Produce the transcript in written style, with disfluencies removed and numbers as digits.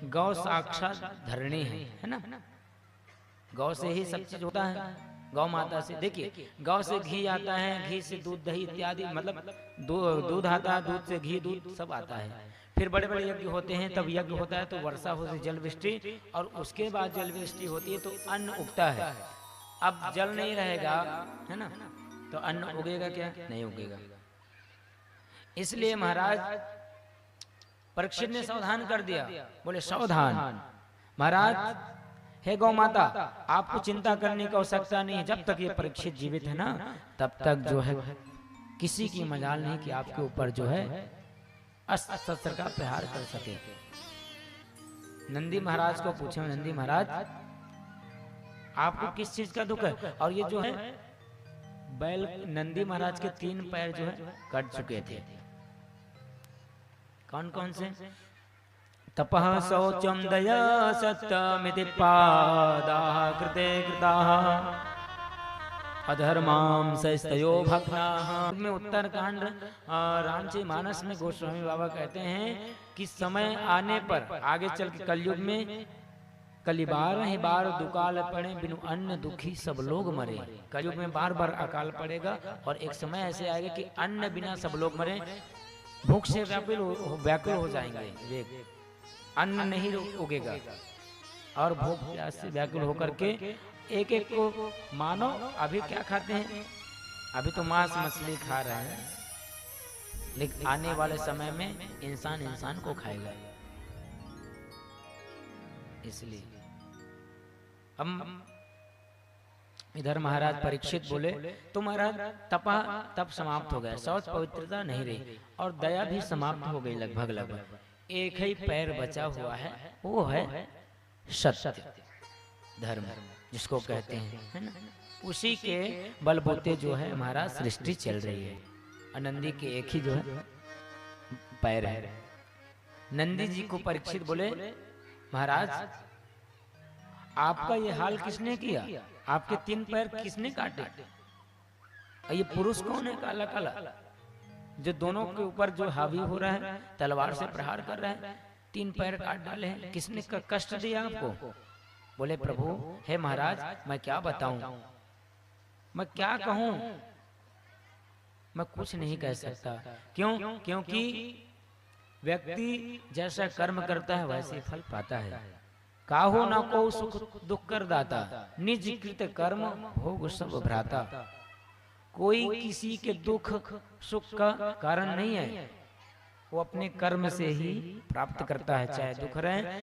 गौ साक्षात धरणी है ना। गौ से ही सब चीज होता है, गौ माता से। देखिए गौ से घी आता है, घी से दूध दही इत्यादि, मतलब दूध आता है, दूध से घी दूध सब आता है। फिर बड़े बड़े यज्ञ होते हैं, तब यज्ञ होता है तो वर्षा होती है, जल वृष्टि, और उसके बाद जल वृष्टि होती है तो अन्न उगता है। अब जल नहीं रहेगा है ना, तो अन्न उगेगा क्या? नहीं उगेगा। इसलिए महाराज परीक्षित ने सावधान कर दिया, बोले सावधान महाराज, हे गौ माता, आपको चिंता करने की आवश्यकता नहीं है। जब तक ये परीक्षित जीवित है ना, तब तक जो है किसी की मजाल नहीं कि आपके ऊपर जो है अस्त्र का प्रहार कर सके। नंदी महाराज को पूछे, नंदी महाराज आपको किस चीज का दुख है? और ये जो है बैल, नंदी महाराज के 3 पैर जो है कट चुके थे। कौन कौन से? तपः शौचम दया सत्यमिति पादाः कृते कृताः अधर्मां सस्तयो भग्नाः। में उत्तरकांड रामचरित मानस में गोस्वामी बाबा कहते हैं कि समय आने पर आगे चल के कलयुग में कलिबार ही बार दुकाल पड़े, बिनु अन्न दुखी सब लोग मरे। कलयुग में बार बार अकाल पड़ेगा और एक समय ऐसे आएगा कि अन्न बिना सब लोग मरे, भूख से व्याकुल हो जाएंगे, अन्न नहीं उगेगा, और भूख प्यास से व्याकुल होकर के एक एक को मानो। अभी क्या खाते हैं? अभी तो मांस मछली खा रहे हैं, लेकिन आने वाले समय में इंसान इंसान को खाएगा। इसलिए हम इधर महाराज परीक्षित बोले तो महाराज तप समाप्त हो गया, शौच पवित्रता नहीं रही, और दया भी समाप्त हो गई लगभग लगभग। एक ही पैर बचा हुआ है, वो है सत्य धर्म जिसको कहते हैं, है ना। उसी के बलबूते जो है महाराज सृष्टि चल रही है। नंदी के एक ही जो है पैर है। नंदी जी को परीक्षित बोले, महाराज आपका ये हाल किसने किया? आपके 3 पैर किसने काटे? ये पुरुष कौन है काला काला, जो दोनों के ऊपर जो हावी हो रहा है, तलवार से प्रहार कर रहा है, 3 पैर काट डाले हैं? किसने कष्ट दिया आपको? बोले प्रभु हे महाराज, मैं क्या बताऊं, मैं क्या कहूं, मैं कुछ नहीं कह सकता। क्यों? क्योंकि व्यक्ति जैसा कर्म करता है वैसे फल पाता है। काहो ना को सुख दुख कर दाता, निज कृत कर्म भोग सब भ्राता। कोई किसी के दुख सुख का कारण नहीं है, वो अपने कर्म से ही प्राप्त करता है, चाहे दुख रहे